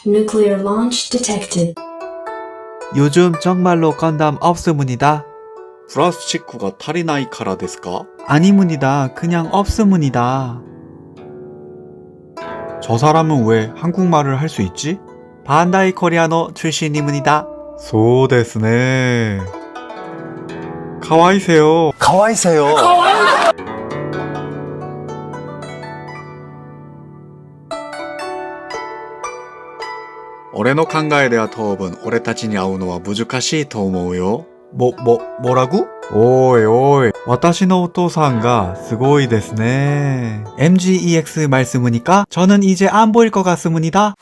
Nuclear launch detected. 요즘 정말로 건담 없음문이다. プラスチックが足りないからですか? 아니문이다. 그냥 없음문이다. 저 사람은 왜 한국말을 할 수 있지? 반다이 코리아노 출신이문이다. そうですね. 가와이세요. 가와이세요. 俺の考えでは当分俺たちに会うのは難しいと思うよ. 뭐라고? 오이 오이. 私のお父さんがすごいですね. MGEX 말씀이니까 저는 이제 안 보일 것 같습니다.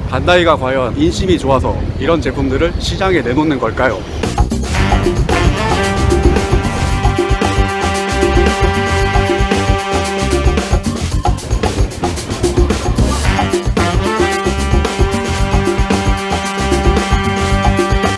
반다이가 과연 인심이 좋아서 이런 제품들을 시장에 내놓는 걸까요?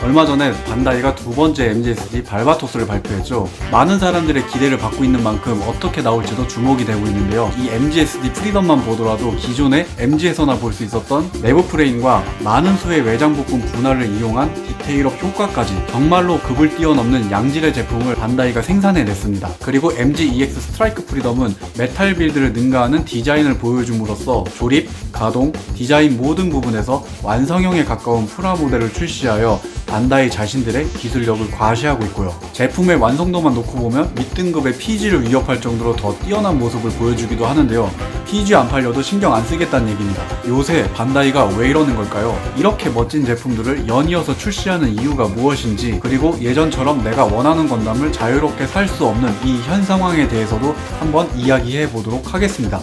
얼마 전에 반다이가 두 번째 MGSD 발바토스를 발표했죠. 많은 사람들의 기대를 받고 있는 만큼 어떻게 나올지도 주목이 되고 있는데요. 이 MGSD 프리덤만 보더라도 기존의 MG에서나 볼 수 있었던 내부 프레임과 많은 수의 외장 부품 분할을 이용한 디테일업 효과까지 정말로 급을 뛰어넘는 양질의 제품을 반다이가 생산해냈습니다. 그리고 MG-EX 스트라이크 프리덤은 메탈 빌드를 능가하는 디자인을 보여줌으로써 조립, 가동, 디자인 모든 부분에서 완성형에 가까운 프라모델을 출시하여 반다이 자신들의 기술력을 과시하고 있고요. 제품의 완성도만 놓고 보면 밑등급의 PG를 위협할 정도로 더 뛰어난 모습을 보여주기도 하는데요. PG 안 팔려도 신경 안 쓰겠다는 얘기입니다. 요새 반다이가 왜 이러는 걸까요? 이렇게 멋진 제품들을 연이어서 출시하는 이유가 무엇인지, 그리고 예전처럼 내가 원하는 건담을 자유롭게 살 수 없는 이 현 상황에 대해서도 한번 이야기해 보도록 하겠습니다.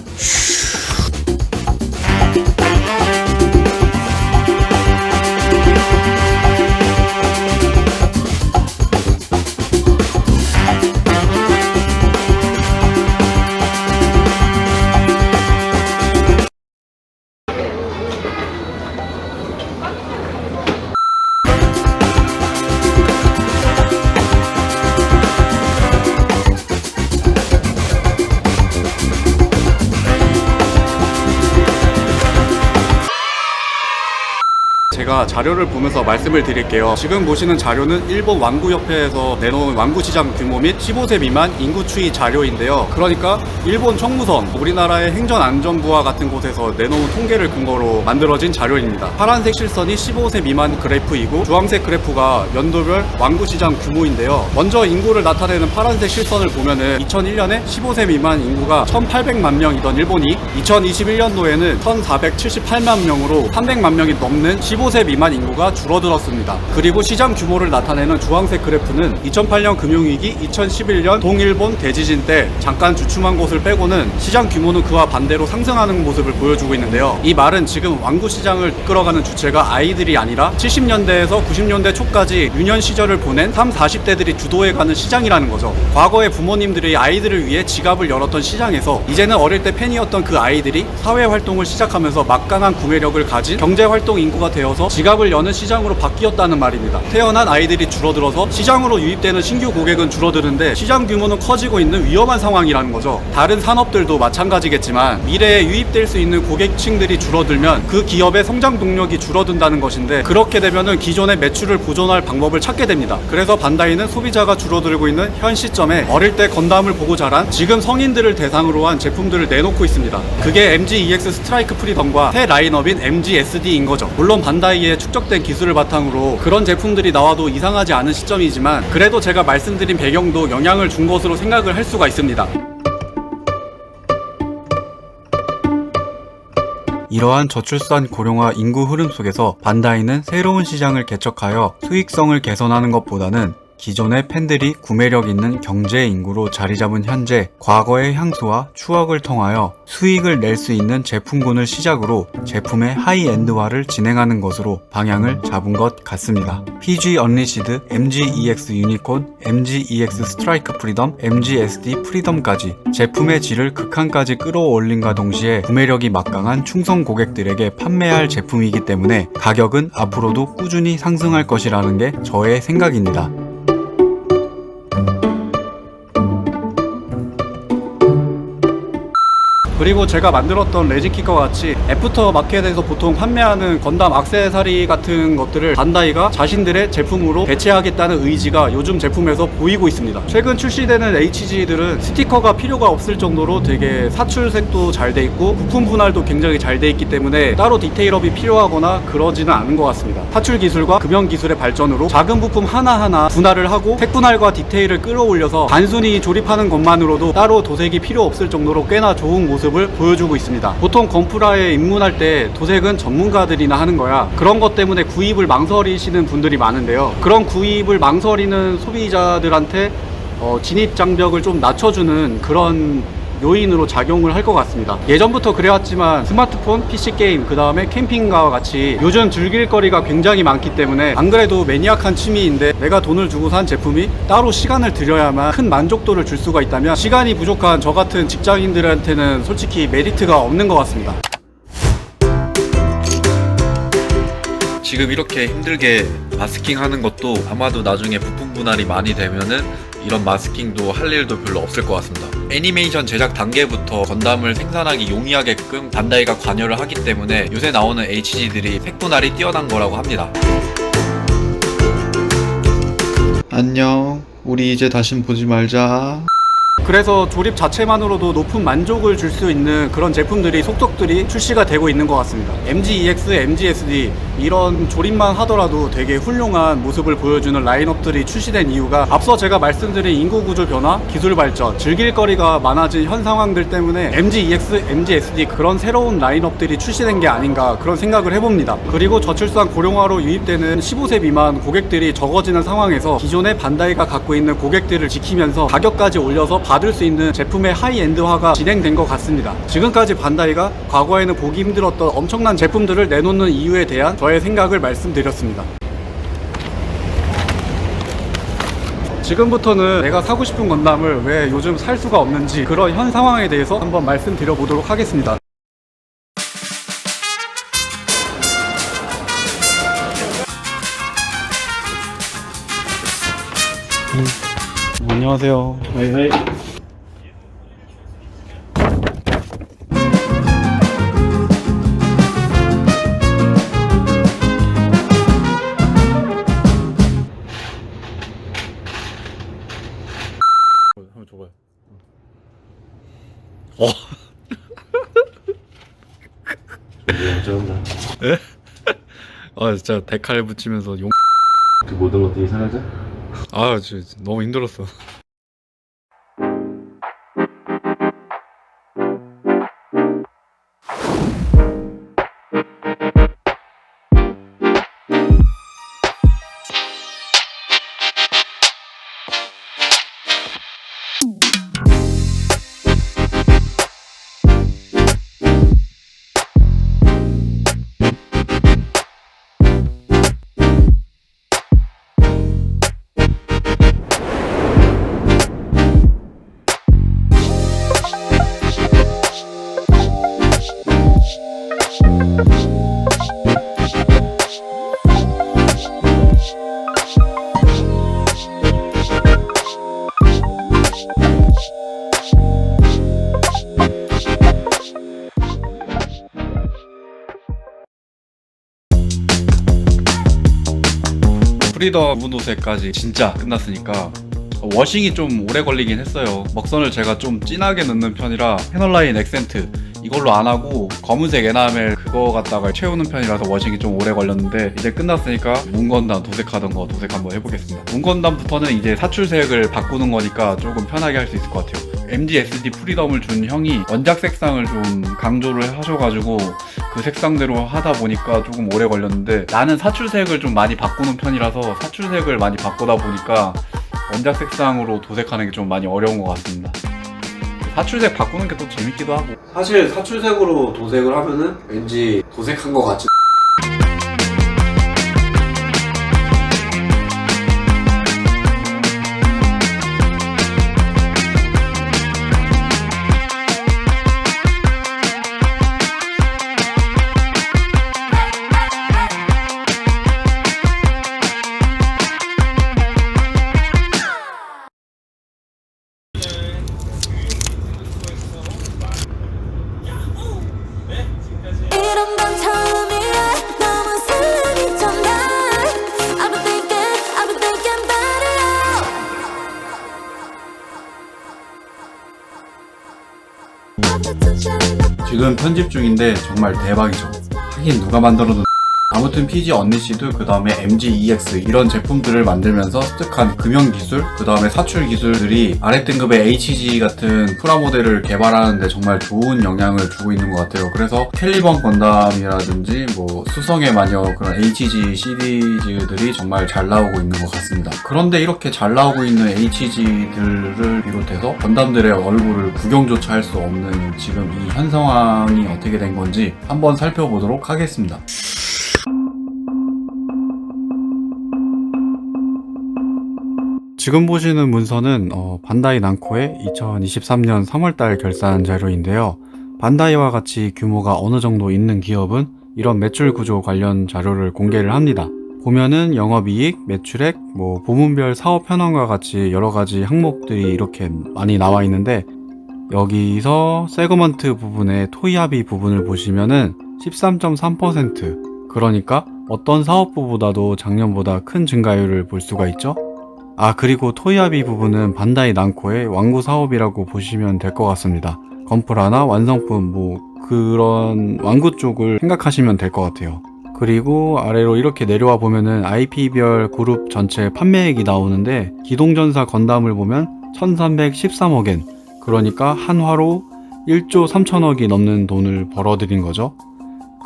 제가 자료를 보면서 말씀을 드릴게요. 지금 보시는 자료는 일본 완구협회에서 내놓은 완구시장 규모 및 15세 미만 인구 추이 자료인데요. 그러니까 일본 총무성, 우리나라의 행정안전부와 같은 곳에서 내놓은 통계를 근거로 만들어진 자료입니다. 파란색 실선이 15세 미만 그래프이고 주황색 그래프가 연도별 완구시장 규모인데요. 먼저 인구를 나타내는 파란색 실선을 보면은 2001년에 15세 미만 인구가 1,800만 명이던 일본이 2021년도에는 1,478만 명으로 300만 명이 넘는 15세 미만 인구가 줄어들었습니다. 그리고 시장 규모를 나타내는 주황색 그래프는 2008년 금융위기, 2011년 동일본 대지진 때 잠깐 주춤한 곳을 빼고는 시장 규모는 그와 반대로 상승하는 모습을 보여주고 있는데요. 이 말은 지금 완구 시장을 이끌어가는 주체가 아이들이 아니라 70년대에서 90년대 초까지 유년 시절을 보낸 30, 40대들이 주도해가는 시장이라는 거죠. 과거에 부모님들이 아이들을 위해 지갑을 열었던 시장에서 이제는 어릴 때 팬이었던 그 아이들이 사회활동을 시작하면서 막강한 구매력을 가진 경제활동 인구가 되어서 지갑을 여는 시장으로 바뀌었다는 말입니다. 태어난 아이들이 줄어들어서 시장으로 유입되는 신규 고객은 줄어드는데 시장 규모는 커지고 있는 위험한 상황이라는 거죠. 다른 산업들도 마찬가지겠지만 미래에 유입될 수 있는 고객층들이 줄어들면 그 기업의 성장 동력이 줄어든다는 것인데, 그렇게 되면은 기존의 매출을 보존할 방법을 찾게 됩니다. 그래서 반다이는 소비자가 줄어들고 있는 현 시점에 어릴 때 건담을 보고 자란 지금 성인들을 대상으로 한 제품들을 내놓고 있습니다. 그게 MG-EX 스트라이크 프리덤과 새 라인업인 MG-SD인 거죠. 물론 반다이의 축적된 기술을 바탕으로 그런 제품들이 나와도 이상하지 않은 시점이지만, 그래도 제가 말씀드린 배경도 영향을 준 것으로 생각을 할 수가 있습니다. 이러한 저출산 고령화 인구 흐름 속에서 반다이는 새로운 시장을 개척하여 수익성을 개선하는 것보다는 기존의 팬들이 구매력 있는 경제 인구로 자리 잡은 현재 과거의 향수와 추억을 통하여 수익을 낼 수 있는 제품군을 시작으로 제품의 하이엔드화를 진행하는 것으로 방향을 잡은 것 같습니다. PG 언리시드, MG-EX 유니콘, MG-EX 스트라이크 프리덤, MG-SD 프리덤까지 제품의 질을 극한까지 끌어올림과 동시에 구매력이 막강한 충성 고객들에게 판매할 제품이기 때문에 가격은 앞으로도 꾸준히 상승할 것이라는 게 저의 생각입니다. 그리고 제가 만들었던 레진킷과 같이 애프터 마켓에서 보통 판매하는 건담 액세서리 같은 것들을 반다이가 자신들의 제품으로 대체하겠다는 의지가 요즘 제품에서 보이고 있습니다. 최근 출시되는 HG들은 스티커가 필요가 없을 정도로 되게 사출색도 잘 돼 있고 부품 분할도 굉장히 잘 돼 있기 때문에 따로 디테일업이 필요하거나 그러지는 않은 것 같습니다. 사출 기술과 금형 기술의 발전으로 작은 부품 하나하나 분할을 하고 색 분할과 디테일을 끌어올려서 단순히 조립하는 것만으로도 따로 도색이 필요 없을 정도로 꽤나 좋은 모습을 보여주고 있습니다. 보통 건프라에 입문할 때 도색은 전문가들이나 하는 거야. 그런 것 때문에 구입을 망설이시는 분들이 많은데요. 그런 구입을 망설이는 소비자들한테 진입 장벽을 좀 낮춰주는 그런 요인으로 작용을 할 것 같습니다. 예전부터 그래왔지만 스마트폰, PC게임, 그 다음에 캠핑과 같이 요즘 즐길 거리가 굉장히 많기 때문에 안 그래도 매니악한 취미인데 내가 돈을 주고 산 제품이 따로 시간을 들여야만 큰 만족도를 줄 수가 있다면 시간이 부족한 저 같은 직장인들한테는 솔직히 메리트가 없는 것 같습니다. 지금 이렇게 힘들게 마스킹 하는 것도 아마도 나중에 부품 분할이 많이 되면은 이런 마스킹도 할 일도 별로 없을 것 같습니다. 애니메이션 제작 단계부터 건담을 생산하기 용이하게끔 반다이가 관여를 하기 때문에 요새 나오는 HG들이 색 분할이 뛰어난 거라고 합니다. 안녕. 우리 이제 다신 보지 말자. 그래서 조립 자체만으로도 높은 만족을 줄 수 있는 그런 제품들이 속속들이 출시가 되고 있는 것 같습니다. MG-EX, MG-SD 이런 조립만 하더라도 되게 훌륭한 모습을 보여주는 라인업들이 출시된 이유가 앞서 제가 말씀드린 인구 구조 변화, 기술 발전, 즐길 거리가 많아진 현 상황들 때문에 MG-EX, MG-SD 그런 새로운 라인업들이 출시된 게 아닌가 그런 생각을 해봅니다. 그리고 저출산 고령화로 유입되는 15세 미만 고객들이 적어지는 상황에서 기존의 반다이가 갖고 있는 고객들을 지키면서 가격까지 올려서 받을 수 있는 제품의 하이엔드화가 진행된 것 같습니다. 지금까지 반다이가 과거에는 보기 힘들었던 엄청난 제품들을 내놓는 이유에 대한 저의 생각을 말씀드렸습니다. 지금부터는 내가 사고 싶은 건담을 왜 요즘 살 수가 없는지 그런 현 상황에 대해서 한번 말씀드려 보도록 하겠습니다. 안녕하세요. 한번 줘봐요. 진짜 데칼 붙이면서 용... 그 모든 것들이 사라져? 진짜 너무 힘들었어. 프리덤 무도색까지 진짜 끝났으니까 워싱이 좀 오래 걸리긴 했어요. 먹선을 제가 좀 진하게 넣는 편이라 패널라인 액센트 이걸로 안 하고 검은색 에나멜 그거 갖다가 채우는 편이라서 워싱이 좀 오래 걸렸는데 이제 끝났으니까 문건담 도색하던 거 도색 한번 해보겠습니다. 문건담부터는 이제 사출색을 바꾸는 거니까 조금 편하게 할 수 있을 것 같아요. MG-SD 프리덤을 준 형이 원작 색상을 좀 강조를 하셔가지고 그 색상대로 하다 보니까 조금 오래 걸렸는데, 나는 사출색을 좀 많이 바꾸는 편이라서 사출색을 많이 바꾸다 보니까 원작 색상으로 도색하는 게 좀 많이 어려운 것 같습니다. 사출색 바꾸는 게 또 재밌기도 하고. 사실 사출색으로 도색을 하면은 왠지 도색한 것 같지. 이런 건 처음이라 너무 설레기 전날 I've been thinking about it. 지금 편집 중인데 정말 대박이죠. 하긴 누가 만들어도. 아무튼 PG 언리시드, 그 다음에 MG-EX 이런 제품들을 만들면서 습득한 금형 기술, 그 다음에 사출 기술들이 아래 등급의 HG 같은 프라모델을 개발하는데 정말 좋은 영향을 주고 있는 것 같아요. 그래서 캘리번 건담이라든지 뭐 수성의 마녀 그런 HG 시리즈들이 정말 잘 나오고 있는 것 같습니다. 그런데 이렇게 잘 나오고 있는 HG들을 비롯해서 건담들의 얼굴을 구경조차 할 수 없는 지금 이 현 상황이 어떻게 된 건지 한번 살펴보도록 하겠습니다. 지금 보시는 문서는 반다이 남코의 2023년 3월달 결산 자료인데요. 반다이와 같이 규모가 어느 정도 있는 기업은 이런 매출 구조 관련 자료를 공개를 합니다. 보면은 영업이익, 매출액, 부문별 사업 현황과 같이 여러 가지 항목들이 이렇게 많이 나와 있는데, 여기서 세그먼트 부분의 토이합이 부분을 보시면은 13.3%, 그러니까 어떤 사업부보다도 작년보다 큰 증가율을 볼 수가 있죠. 그리고 토이합이 부분은 반다이 남코의 완구 사업이라고 보시면 될 것 같습니다. 건프라나 완성품 그런 완구 쪽을 생각하시면 될 것 같아요. 그리고 아래로 이렇게 내려와 보면은 IP별 그룹 전체 판매액이 나오는데, 기동전사 건담을 보면 1313억엔, 그러니까 한화로 1조 3천억이 넘는 돈을 벌어들인 거죠.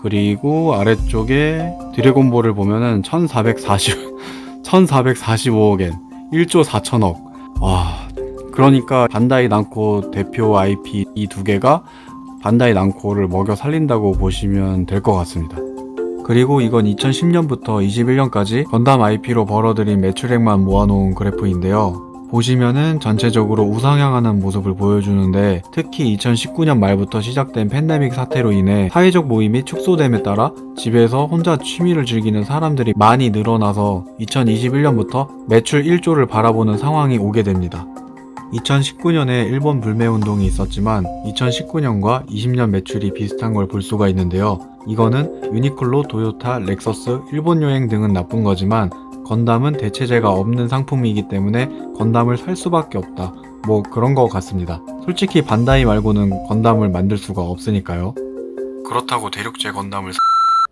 그리고 아래쪽에 드래곤볼을 보면은 1445억엔, 1조 4천억. 그러니까 반다이 남코 대표 IP 이 두 개가 반다이 남코를 먹여 살린다고 보시면 될 것 같습니다. 그리고 이건 2010년부터 21년까지 건담 IP로 벌어들인 매출액만 모아놓은 그래프인데요. 보시면은 전체적으로 우상향하는 모습을 보여주는데, 특히 2019년 말부터 시작된 팬데믹 사태로 인해 사회적 모임이 축소됨에 따라 집에서 혼자 취미를 즐기는 사람들이 많이 늘어나서 2021년부터 매출 1조를 바라보는 상황이 오게 됩니다. 2019년에 일본 불매운동이 있었지만 2019년과 20년 매출이 비슷한 걸 볼 수가 있는데요. 이거는 유니클로, 도요타, 렉서스, 일본 여행 등은 나쁜 거지만 건담은 대체제가 없는 상품이기 때문에 건담을 살 수밖에 없다, 그런 거 같습니다. 솔직히 반다이 말고는 건담을 만들 수가 없으니까요. 그렇다고 대륙제 건담을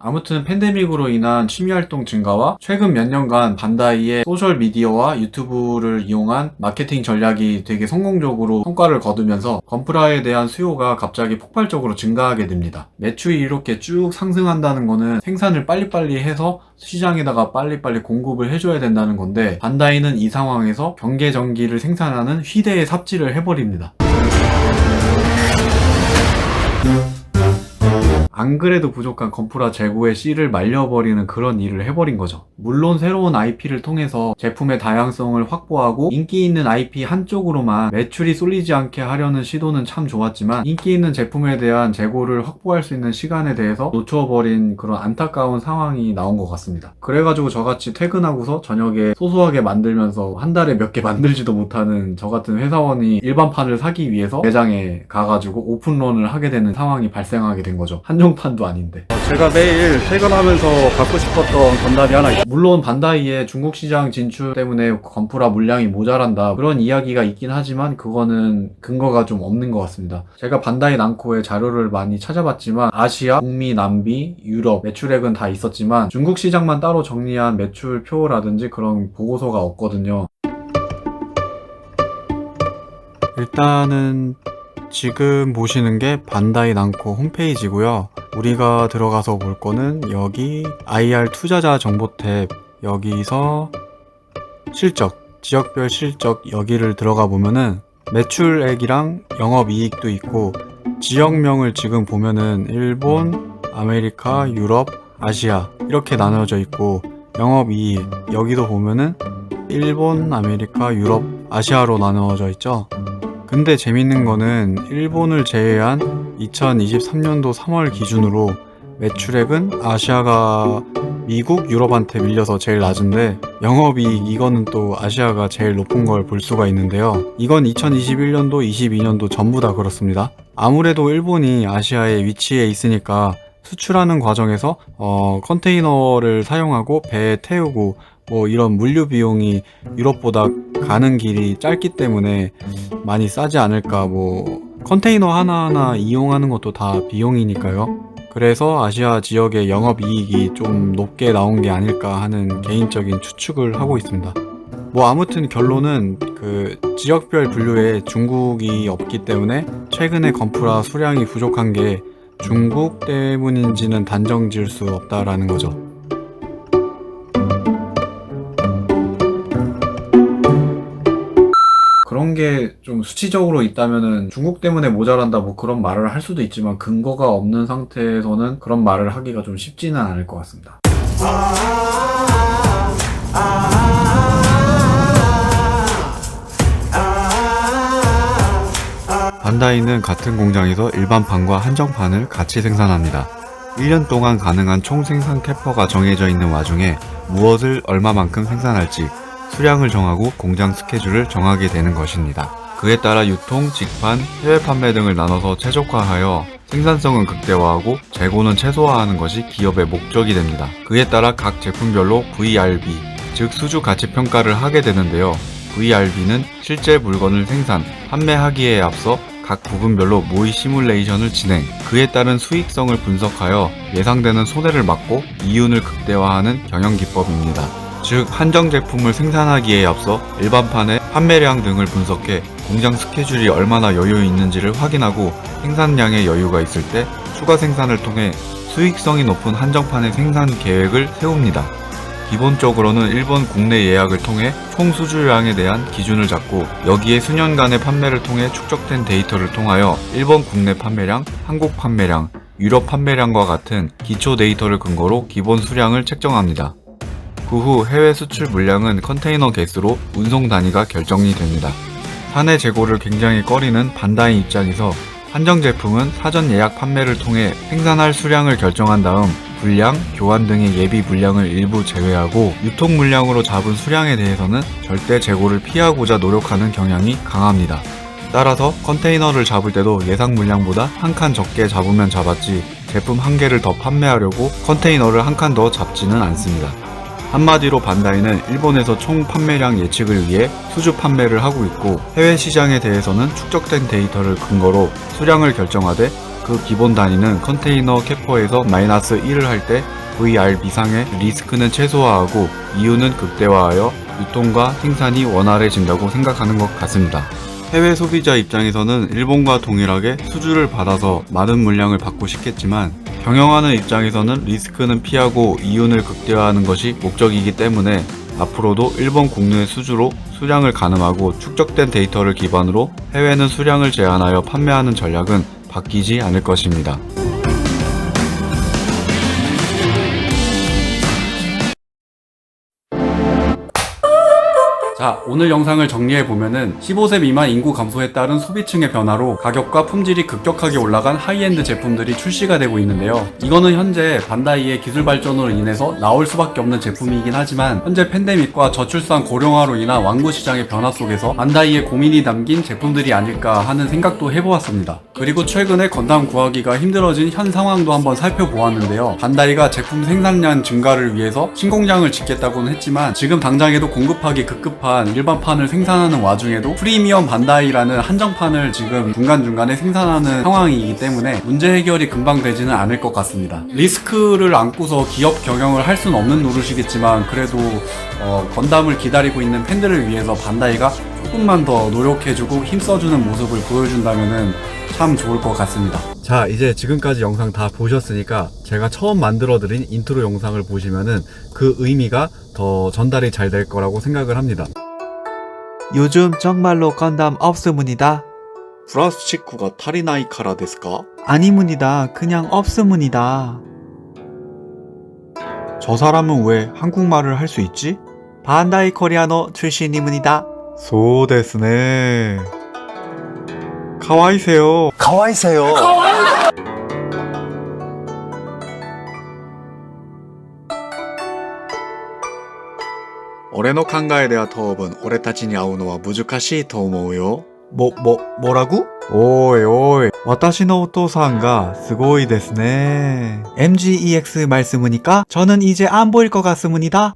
아무튼 팬데믹으로 인한 취미활동 증가와 최근 몇 년간 반다이의 소셜미디어와 유튜브를 이용한 마케팅 전략이 되게 성공적으로 성과를 거두면서 건프라에 대한 수요가 갑자기 폭발적으로 증가하게 됩니다. 매출이 이렇게 쭉 상승한다는 거는 생산을 빨리빨리 해서 시장에다가 빨리빨리 공급을 해줘야 된다는 건데, 반다이는 이 상황에서 경계전기를 생산하는 휘대에 삽질을 해버립니다. 안 그래도 부족한 건프라 재고의 씨를 말려버리는 그런 일을 해버린 거죠. 물론 새로운 IP를 통해서 제품의 다양성을 확보하고 인기 있는 IP 한쪽으로만 매출이 쏠리지 않게 하려는 시도는 참 좋았지만, 인기 있는 제품에 대한 재고를 확보할 수 있는 시간에 대해서 놓쳐버린 그런 안타까운 상황이 나온 것 같습니다. 그래가지고 저같이 퇴근하고서 저녁에 소소하게 만들면서 한 달에 몇 개 만들지도 못하는 저 같은 회사원이 일반판을 사기 위해서 매장에 가가지고 오픈런을 하게 되는 상황이 발생하게 된 거죠. 한정판도 아닌데. 제가 매일 퇴근하면서 갖고 싶었던 건담이 하나 있어요. 물론 반다이의 중국 시장 진출 때문에 건프라 물량이 모자란다, 그런 이야기가 있긴 하지만 그거는 근거가 좀 없는 것 같습니다. 제가 반다이 남코의 자료를 많이 찾아봤지만 아시아, 북미, 남미, 유럽 매출액은 다 있었지만 중국 시장만 따로 정리한 매출표라든지 그런 보고서가 없거든요. 일단은 지금 보시는 게 반다이 남코 홈페이지고요. 우리가 들어가서 볼 거는 여기 IR 투자자 정보 탭, 여기서 실적, 지역별 실적 여기를 들어가 보면은 매출액이랑 영업이익도 있고, 지역명을 지금 보면은 일본, 아메리카, 유럽, 아시아 이렇게 나눠져 있고, 영업이익 여기도 보면은 일본, 아메리카, 유럽, 아시아로 나누어져 있죠. 근데 재밌는 거는 일본을 제외한 2023년도 3월 기준으로 매출액은 아시아가 미국, 유럽한테 밀려서 제일 낮은데, 영업이익 이거는 또 아시아가 제일 높은 걸 볼 수가 있는데요. 이건 2021년도, 22년도 전부 다 그렇습니다. 아무래도 일본이 아시아에 위치해 있으니까 수출하는 과정에서 컨테이너를 사용하고 배에 태우고 뭐 이런 물류 비용이 유럽보다 가는 길이 짧기 때문에 많이 싸지 않을까. 뭐 컨테이너 하나하나 이용하는 것도 다 비용이니까요. 그래서 아시아 지역의 영업이익이 좀 높게 나온 게 아닐까 하는 개인적인 추측을 하고 있습니다. 뭐 아무튼 결론은 그 지역별 분류에 중국이 없기 때문에 최근에 건프라 수량이 부족한 게 중국 때문인지는 단정 지을 수 없다라는 거죠. 그런 게 좀 수치적으로 있다면은 중국 때문에 모자란다 뭐 그런 말을 할 수도 있지만, 근거가 없는 상태에서는 그런 말을 하기가 좀 쉽지는 않을 것 같습니다. 반다이는 같은 공장에서 일반판과 한정판을 같이 생산합니다. 1년 동안 가능한 총 생산 캐퍼가 정해져 있는 와중에 무엇을 얼마만큼 생산할지 수량을 정하고 공장 스케줄을 정하게 되는 것입니다. 그에 따라 유통, 직판, 해외 판매 등을 나눠서 최적화하여 생산성은 극대화하고 재고는 최소화하는 것이 기업의 목적이 됩니다. 그에 따라 각 제품별로 VRB, 즉 수주 가치 평가를 하게 되는데요. VRB는 실제 물건을 생산, 판매하기에 앞서 각 부분별로 모의 시뮬레이션을 진행, 그에 따른 수익성을 분석하여 예상되는 손해를 막고 이윤을 극대화하는 경영기법입니다. 즉 한정 제품을 생산하기에 앞서 일반판의 판매량 등을 분석해 공장 스케줄이 얼마나 여유 있는지를 확인하고 생산량의 여유가 있을 때 추가 생산을 통해 수익성이 높은 한정판의 생산 계획을 세웁니다. 기본적으로는 일본 국내 예약을 통해 총 수주량에 대한 기준을 잡고, 여기에 수년간의 판매를 통해 축적된 데이터를 통하여 일본 국내 판매량, 한국 판매량, 유럽 판매량과 같은 기초 데이터를 근거로 기본 수량을 책정합니다. 그 후 해외 수출 물량은 컨테이너 개수로 운송 단위가 결정이 됩니다. 사내 재고를 굉장히 꺼리는 반다이 입장에서 한정 제품은 사전 예약 판매를 통해 생산할 수량을 결정한 다음 분량, 교환 등의 예비 물량을 일부 제외하고 유통 물량으로 잡은 수량에 대해서는 절대 재고를 피하고자 노력하는 경향이 강합니다. 따라서 컨테이너를 잡을 때도 예상 물량보다 한 칸 적게 잡으면 잡았지 제품 한 개를 더 판매하려고 컨테이너를 한 칸 더 잡지는 않습니다. 한마디로 반다이는 일본에서 총 판매량 예측을 위해 수주 판매를 하고 있고, 해외 시장에 대해서는 축적된 데이터를 근거로 수량을 결정하되 그 기본 단위는 컨테이너 캐퍼에서 마이너스 1을 할 때 VRB상의 리스크는 최소화하고 이윤은 극대화하여 유통과 생산이 원활해진다고 생각하는 것 같습니다. 해외 소비자 입장에서는 일본과 동일하게 수주를 받아서 많은 물량을 받고 싶겠지만, 경영하는 입장에서는 리스크는 피하고 이윤을 극대화하는 것이 목적이기 때문에 앞으로도 일본 국내 수주로 수량을 가늠하고 축적된 데이터를 기반으로 해외는 수량을 제한하여 판매하는 전략은 바뀌지 않을 것입니다. 자, 오늘 영상을 정리해보면은 15세 미만 인구 감소에 따른 소비층의 변화로 가격과 품질이 급격하게 올라간 하이엔드 제품들이 출시가 되고 있는데요. 이거는 현재 반다이의 기술 발전으로 인해서 나올 수밖에 없는 제품이긴 하지만, 현재 팬데믹과 저출산 고령화로 인한 완구 시장의 변화 속에서 반다이의 고민이 담긴 제품들이 아닐까 하는 생각도 해보았습니다. 그리고 최근에 건담 구하기가 힘들어진 현 상황도 한번 살펴보았는데요. 반다이가 제품 생산량 증가를 위해서 신공장을 짓겠다고는 했지만, 지금 당장에도 공급하기 급급한 일반판을 생산하는 와중에도 프리미엄 반다이라는 한정판을 지금 중간중간에 생산하는 상황이기 때문에 문제 해결이 금방 되지는 않을 것 같습니다. 리스크를 안고서 기업 경영을 할 수는 없는 노릇이겠지만, 그래도 건담을 기다리고 있는 팬들을 위해서 반다이가 조금만 더 노력해주고 힘써주는 모습을 보여준다면은 참 좋을 것 같습니다. 자, 이제 지금까지 영상 다 보셨으니까 제가 처음 만들어드린 인트로 영상을 보시면은 그 의미가 더 전달이 잘 될 거라고 생각을 합니다. 요즘 정말로 건담 없으문이다. 프라스치쿠가 타리나이카라 데스까? 아니문이다. 그냥 없으문이다. 저 사람은 왜 한국말을 할 수 있지? 반다이 코리아노 출신이문이다. 소데스네. 가와이세요. 올해의考えでは当分俺たちに会うのは難しいと思うよ. 뭐라고? 오이 오이. 私のお父さんがすごいですね. MGEX 말씀이니까 저는 이제 안 보일 것 같습니다.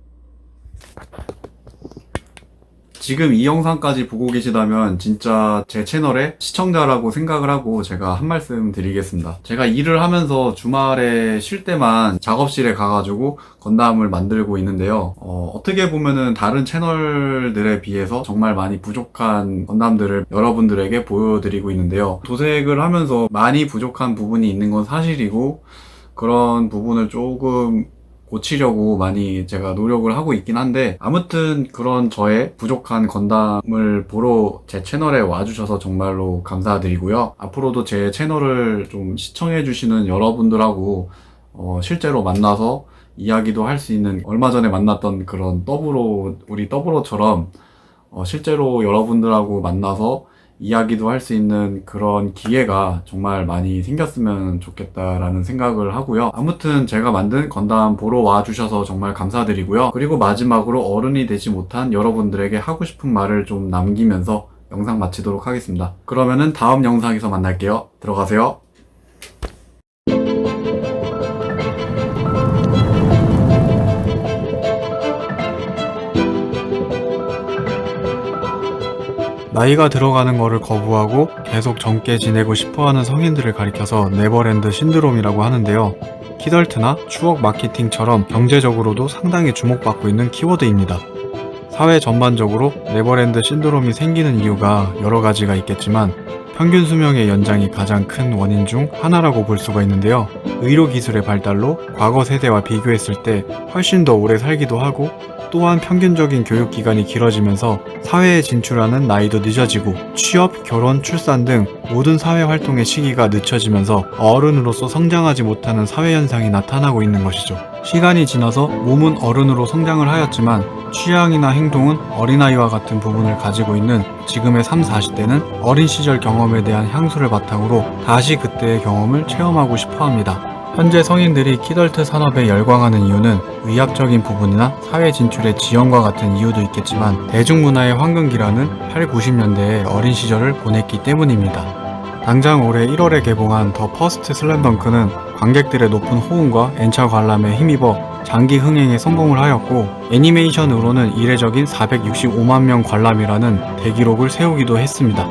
지금 이 영상까지 보고 계시다면 진짜 제 채널의 시청자라고 생각을 하고 제가 한 말씀 드리겠습니다. 제가 일을 하면서 주말에 쉴 때만 작업실에 가가지고 건담을 만들고 있는데요. 어떻게 보면은 다른 채널들에 비해서 정말 많이 부족한 건담들을 여러분들에게 보여드리고 있는데요. 도색을 하면서 많이 부족한 부분이 있는 건 사실이고 그런 부분을 조금 고치려고 많이 제가 노력을 하고 있긴 한데 아무튼 그런 저의 부족한 건담을 보러 제 채널에 와주셔서 정말로 감사드리고요. 앞으로도 제 채널을 좀 시청해주시는 여러분들하고 실제로 만나서 이야기도 할 수 있는 얼마 전에 만났던 그런 우리 더블로처럼 실제로 여러분들하고 만나서 이야기도 할 수 있는 그런 기회가 정말 많이 생겼으면 좋겠다라는 생각을 하고요. 아무튼 제가 만든 건담 보러 와주셔서 정말 감사드리고요. 그리고 마지막으로 어른이 되지 못한 여러분들에게 하고 싶은 말을 좀 남기면서 영상 마치도록 하겠습니다. 그러면은 다음 영상에서 만날게요. 들어가세요. 나이가 들어가는 거를 거부하고 계속 젊게 지내고 싶어하는 성인들을 가리켜서 네버랜드 신드롬이라고 하는데요. 키덜트나 추억 마케팅처럼 경제적으로도 상당히 주목받고 있는 키워드입니다. 사회 전반적으로 네버랜드 신드롬이 생기는 이유가 여러 가지가 있겠지만 평균 수명의 연장이 가장 큰 원인 중 하나라고 볼 수가 있는데요. 의료기술의 발달로 과거 세대와 비교했을 때 훨씬 더 오래 살기도 하고 또한 평균적인 교육기간이 길어지면서 사회에 진출하는 나이도 늦어지고 취업, 결혼, 출산 등 모든 사회활동의 시기가 늦춰지면서 어른으로서 성장하지 못하는 사회현상이 나타나고 있는 것이죠. 시간이 지나서 몸은 어른으로 성장을 하였지만 취향이나 행동은 어린아이와 같은 부분을 가지고 있는 지금의 30, 40대는 어린 시절 경험에 대한 향수를 바탕으로 다시 그때의 경험을 체험하고 싶어합니다. 현재 성인들이 키덜트 산업에 열광하는 이유는 의학적인 부분이나 사회 진출의 지연과 같은 이유도 있겠지만 대중문화의 황금기라는 8, 90년대의 어린 시절을 보냈기 때문입니다. 당장 올해 1월에 개봉한 더 퍼스트 슬램덩크는 관객들의 높은 호응과 N차 관람에 힘입어 장기 흥행에 성공을 하였고 애니메이션으로는 이례적인 465만 명 관람이라는 대기록을 세우기도 했습니다.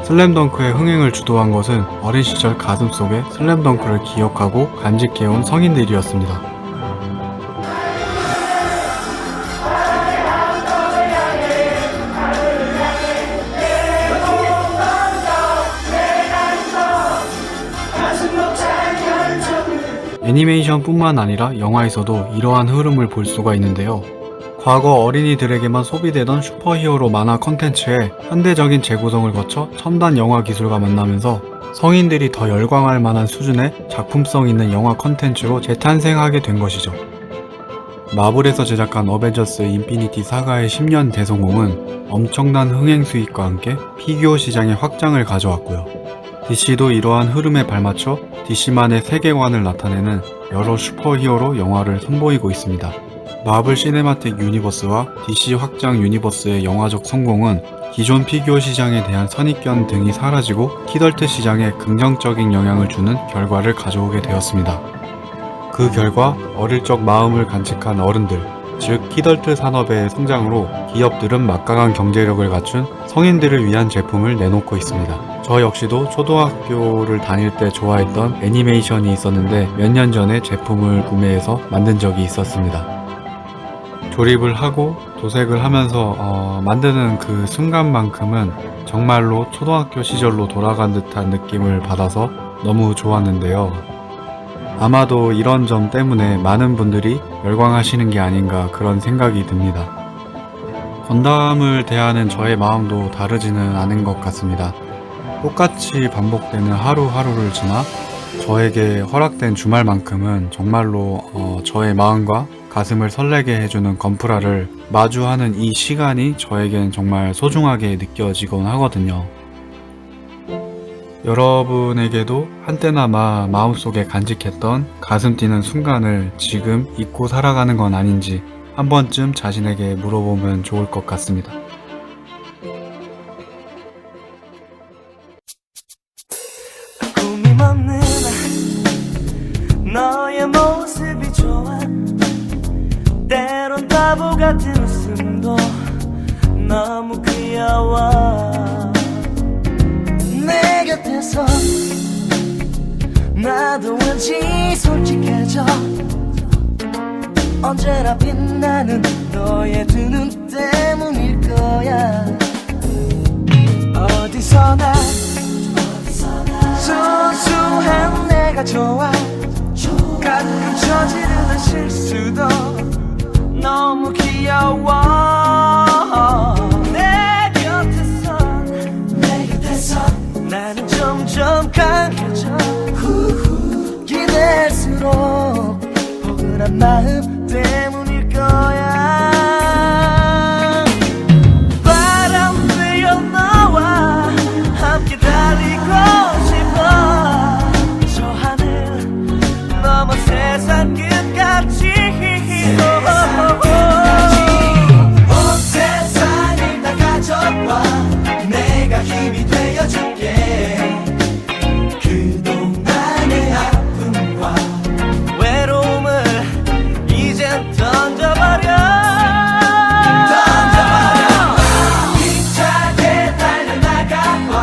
슬램덩크의 흥행을 주도한 것은 어린 시절 가슴속에 슬램덩크를 기억하고 간직해온 성인들이었습니다. 애니메이션뿐만 아니라 영화에서도 이러한 흐름을 볼 수가 있는데요. 과거 어린이들에게만 소비되던 슈퍼히어로 만화 컨텐츠에 현대적인 재구성을 거쳐 첨단 영화 기술과 만나면서 성인들이 더 열광할 만한 수준의 작품성 있는 영화 컨텐츠로 재탄생하게 된 것이죠. 마블에서 제작한 어벤져스 인피니티 사가의 10년 대성공은 엄청난 흥행 수익과 함께 피규어 시장의 확장을 가져왔고요. DC도 이러한 흐름에 발맞춰 DC만의 세계관을 나타내는 여러 슈퍼히어로 영화를 선보이고 있습니다. 마블 시네마틱 유니버스와 DC 확장 유니버스의 영화적 성공은 기존 피규어 시장에 대한 선입견 등이 사라지고 키덜트 시장에 긍정적인 영향을 주는 결과를 가져오게 되었습니다. 그 결과 어릴 적 마음을 간직한 어른들, 즉 키덜트 산업의 성장으로 기업들은 막강한 경제력을 갖춘 성인들을 위한 제품을 내놓고 있습니다. 저 역시도 초등학교를 다닐 때 좋아했던 애니메이션이 있었는데 몇 년 전에 제품을 구매해서 만든 적이 있었습니다. 조립을 하고 도색을 하면서 만드는 그 순간만큼은 정말로 초등학교 시절로 돌아간 듯한 느낌을 받아서 너무 좋았는데요. 아마도 이런 점 때문에 많은 분들이 열광하시는 게 아닌가 그런 생각이 듭니다. 건담을 대하는 저의 마음도 다르지는 않은 것 같습니다. 똑같이 반복되는 하루하루를 지나 저에게 허락된 주말만큼은 정말로 저의 마음과 가슴을 설레게 해주는 건프라를 마주하는 이 시간이 저에겐 정말 소중하게 느껴지곤 하거든요. 여러분에게도 한때나마 마음속에 간직했던 가슴 뛰는 순간을 지금 잊고 살아가는 건 아닌지 한 번쯤 자신에게 물어보면 좋을 것 같습니다. 꿈이 먹는 너의 모습이 좋아. 때론 바보 같은 웃음도 너무 귀여워. 내 곁에서 나도 왠지 솔직해져. 언제나 빛나는 너의 두 눈 때문일 거야. 어디서나 순수한 내가 좋아. 가끔 저지르는 실수도 너무 귀여워. 내 곁에선 나는 점점 강해져. 기댈수록 포근한 마음 때문일 거야. 바람 되어 너와 함께 달리고 싶어. 저 하늘 넘어 세상 끝까지. 온 세상을 다 가져와. 내가 힘이 되어줄게. 그동안의 아픔과 외로움을 이젠 던져버려. 힘차게 달려나가봐.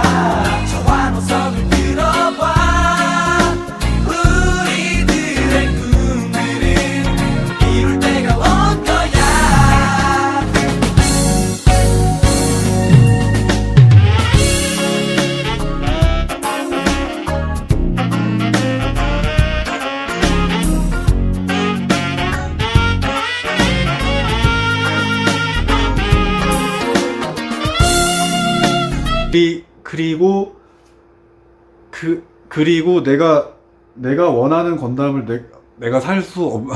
저와 노선을 들어봐. 우리들의 꿈들을 이룰 때가 온 거야. 그리고 내가 원하는 건담을 내가 살 수 없...